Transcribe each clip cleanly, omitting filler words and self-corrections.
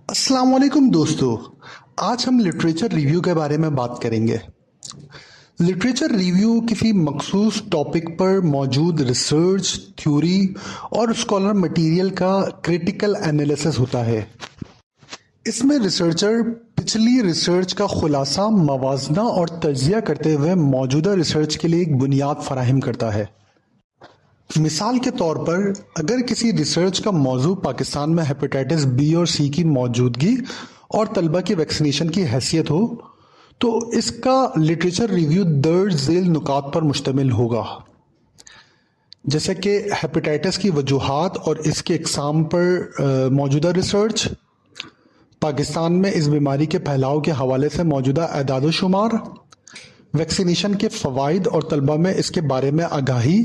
अस्सलाम वालेकुम दोस्तों। आज हम लिटरेचर रिव्यू के बारे में बात करेंगे। लिटरेचर रिव्यू किसी मखसूस टॉपिक पर मौजूद रिसर्च, थ्योरी और स्कॉलर मटेरियल का क्रिटिकल एनालिसिस होता है। इसमें रिसर्चर पिछली रिसर्च का खुलासा, मवाजना और तज्जिया करते हुए मौजूदा रिसर्च के लिए एक बुनियाद फराहम करता है। मिसाल के तौर पर अगर किसी रिसर्च का मौजू पाकिस्तान में हेपेटाइटिस बी और सी की मौजूदगी और तलबा की वैक्सीनेशन की हैसियत हो तो इसका लिटरेचर रिव्यू दर्ज झेल नुकात पर मुश्तमिल होगा, जैसे कि हेपेटाइटिस की वजूहात और इसके इकसाम पर मौजूदा रिसर्च, पाकिस्तान में इस बीमारी के फैलाव के हवाले से मौजूदा एदाद शुमार, वैक्सीनेशन के फ़वाइद और तलबा में इसके बारे में आगाही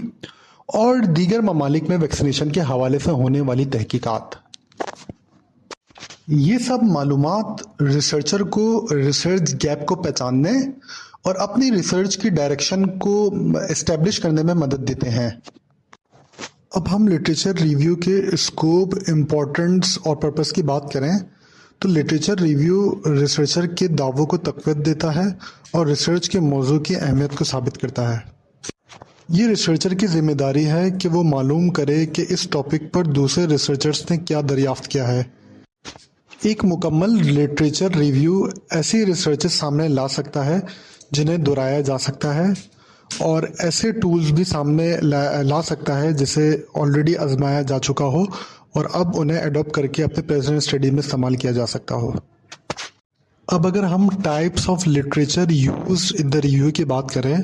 और दीगर ममालिक में वैक्सीनेशन के हवाले से होने वाली तहकीकात। ये सब मालूमात रिसर्चर को रिसर्च गैप को पहचानने और अपनी रिसर्च की डायरेक्शन को इस्टेब्लिश करने में मदद देते हैं। अब हम लिटरेचर रिव्यू के स्कोप, इम्पोर्टेंस और पर्पस की बात करें तो लिटरेचर रिव्यू रिसर्चर के दावों को तक़वीत देता है और रिसर्च के मौजू की अहमियत को साबित करता है। ये रिसर्चर की जिम्मेदारी है कि वो मालूम करे कि इस टॉपिक पर दूसरे रिसर्चर्स ने क्या दरियाफ्त किया है। एक मुकम्मल लिटरेचर रिव्यू ऐसी रिसर्चेस सामने ला सकता है जिन्हें दोहराया जा सकता है और ऐसे टूल्स भी सामने ला सकता है जिसे ऑलरेडी आजमाया जा चुका हो और अब उन्हें अडॉप्ट करके अपने प्रेजेंट स्टडी में इस्तेमाल किया जा सकता हो। अब अगर हम types of literature use in the review की बात करें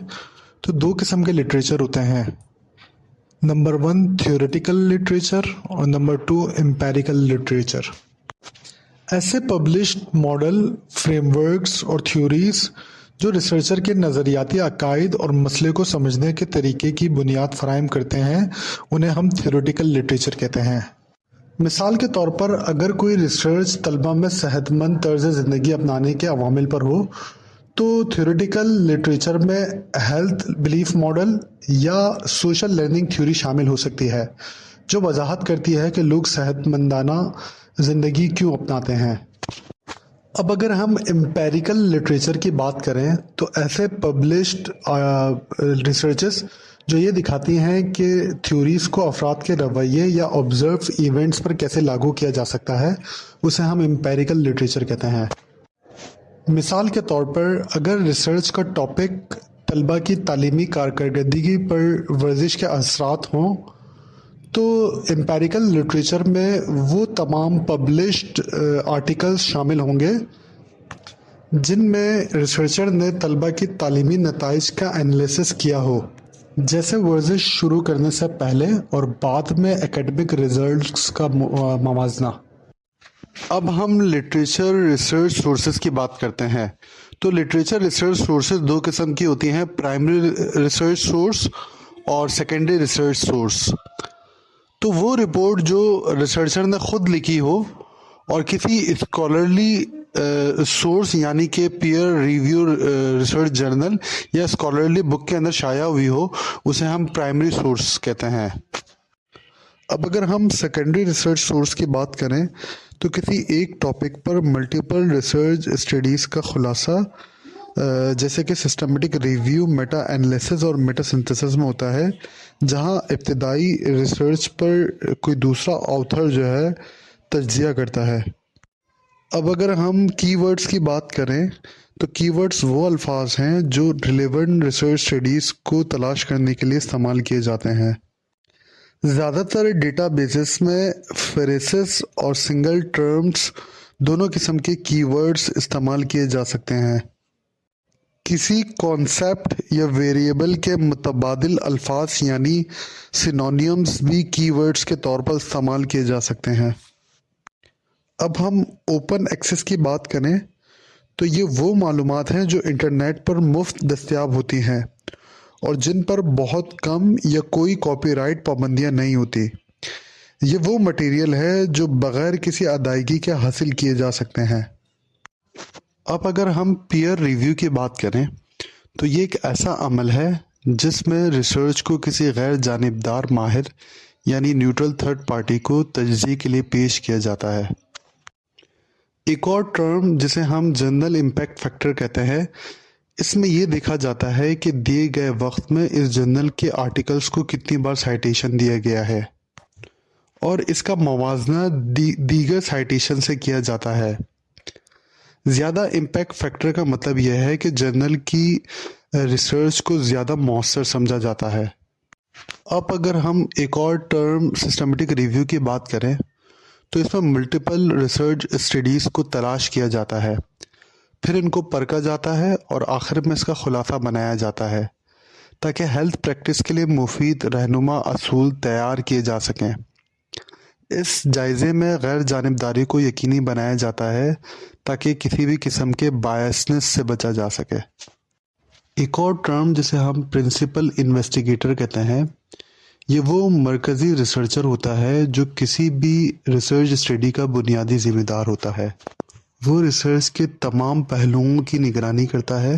तो दो किस्म के लिटरेचर होते हैं। नंबर 1 थ्योरेटिकल लिटरेचर और नंबर 2 एम्पेरिकल लिटरेचर। ऐसे पब्लिश्ड मॉडल, फ्रेमवर्क्स और थ्योरीज जो रिसर्चर के नज़रियाती अकायद और मसले को समझने के तरीके की बुनियाद फराहम करते हैं, उन्हें हम थ्योरेटिकल लिटरेचर कहते हैं। मिसाल के तौर पर अगर कोई रिसर्च तलबा में सेहतमंद तर्ज ज़िंदगी अपनाने के अवामिल पर हो तो थ्योरेटिकल लिटरेचर में हेल्थ बिलीफ मॉडल या सोशल लर्निंग थ्योरी शामिल हो सकती है, जो वजाहत करती है कि लोग सेहतमंदाना ज़िंदगी क्यों अपनाते हैं। अब अगर हम एम्पेरिकल लिटरेचर की बात करें तो ऐसे पब्लिश्ड रिसर्चेस जो ये दिखाती हैं कि थ्योरीज़ को अफराद के रवैये या ऑब्जर्व इवेंट्स पर कैसे लागू किया जा सकता है, उसे हम एम्पेरिकल लिटरेचर कहते हैं। मिसाल के तौर पर अगर रिसर्च का टॉपिक तलबा की तालीमी कारकर्दगी पर वर्जिश के असरात हों तो एम्पेरिकल लिटरेचर में वो तमाम पब्लिश्ड आर्टिकल्स शामिल होंगे जिनमें रिसर्चर ने तलबा की तालीमी नताइज का एनालिसिस किया हो, जैसे वर्जिश शुरू करने से पहले और बाद में एकेडमिक रिजल्ट्स का मवाजना। अब हम लिटरेचर रिसर्च सोर्सेज की बात करते हैं। तो लिटरेचर रिसर्च सोर्सेज दो किस्म की होती हैं, प्राइमरी रिसर्च सोर्स और सेकेंडरी रिसर्च सोर्स। तो वो रिपोर्ट जो रिसर्चर ने खुद लिखी हो और किसी स्कॉलरली सोर्स यानी कि पीयर रिव्यू रिसर्च जर्नल या स्कॉलरली बुक के अंदर शाया हुई हो, उसे हम प्राइमरी सोर्स कहते हैं। अब अगर हम सेकेंडरी रिसर्च सोर्स की बात करें तो किसी एक टॉपिक पर मल्टीपल रिसर्च स्टडीज़ का खुलासा, जैसे कि सिस्टमेटिक रिव्यू, मेटा एनालिसिस और मेटा सिंथेसिस में होता है, जहां इब्तिदाई रिसर्च पर कोई दूसरा ऑथर जो है तज्जिया करता है। अब अगर हम कीवर्ड्स की बात करें तो कीवर्ड्स वो अल्फाज हैं जो रिलेवेंट रिसर्च स्टडीज़ को तलाश करने के लिए इस्तेमाल किए जाते हैं। ज़्यादातर डेटाबेसेस में फ्रेसेस और सिंगल टर्म्स दोनों किस्म के कीवर्ड्स इस्तेमाल किए जा सकते हैं। किसी कॉन्सेप्ट या वेरिएबल के मुतबादिल अल्फाज यानी सिनोनियम्स भी कीवर्ड्स के तौर पर इस्तेमाल किए जा सकते हैं। अब हम ओपन एक्सेस की बात करें तो ये वो मालूमात हैं जो इंटरनेट पर मुफ्त दस्तयाब होती हैं और जिन पर बहुत कम या कोई कॉपीराइट पाबंदियां नहीं होती। ये वो मटेरियल है जो बग़ैर किसी अदायगी के हासिल किए जा सकते हैं। अब अगर हम पीयर रिव्यू की बात करें तो ये एक ऐसा अमल है जिसमें रिसर्च को किसी गैर जानिबदार माहिर यानी न्यूट्रल थर्ड पार्टी को तजज़िये के लिए पेश किया जाता है। ایک اور ٹرم جسے ہم جنرل امپیکٹ فیکٹر کہتے ہیں، اس میں یہ دیکھا جاتا ہے کہ دیے گئے وقت میں اس جرنل کے آرٹیکلز کو کتنی بار سائٹیشن دیا گیا ہے اور اس کا موازنہ دیگر سائٹیشن سے کیا جاتا ہے۔ زیادہ امپیکٹ فیکٹر کا مطلب یہ ہے کہ جرنل کی ریسرچ کو زیادہ مؤثر سمجھا جاتا ہے۔ اب اگر ہم ایک اور ٹرم سسٹمیٹک ریویو کی بات کریں تو اس میں ملٹیپل ریسرچ اسٹڈیز کو تلاش کیا جاتا ہے، پھر ان کو پرکھا جاتا ہے اور آخر میں اس کا خلاصہ بنایا جاتا ہے تاکہ ہیلتھ پریکٹس کے لیے مفید رہنما اصول تیار کیے جا سکیں۔ اس جائزے میں غیر جانبداری کو یقینی بنایا جاتا ہے تاکہ کسی بھی قسم کے بائسنس سے بچا جا سکے۔ ایک اور ٹرم جسے ہم پرنسپل انویسٹیگیٹر کہتے ہیں، یہ وہ مرکزی ریسرچر ہوتا ہے جو کسی بھی ریسرچ اسٹڈی کا بنیادی ذمہ دار ہوتا ہے۔ وہ ریسرچ کے تمام پہلوؤں کی نگرانی کرتا ہے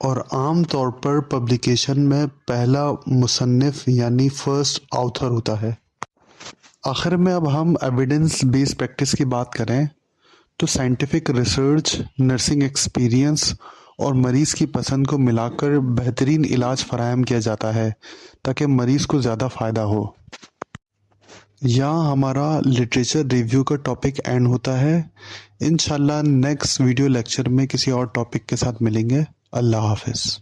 اور عام طور پر پبلیکیشن میں پہلا مصنف یعنی فرسٹ آتھر ہوتا ہے۔ آخر میں اب ہم ایویڈنس بیس پریکٹس کی بات کریں تو سائنٹیفک ریسرچ، نرسنگ ایکسپیرینس اور مریض کی پسند کو ملا کر بہترین علاج فراہم کیا جاتا ہے تاکہ مریض کو زیادہ فائدہ ہو۔ یہاں ہمارا لٹریچر ریویو کا ٹاپک اینڈ ہوتا ہے۔ انشاءاللہ نیکسٹ ویڈیو لیکچر میں کسی اور ٹاپک کے ساتھ ملیں گے۔ اللہ حافظ۔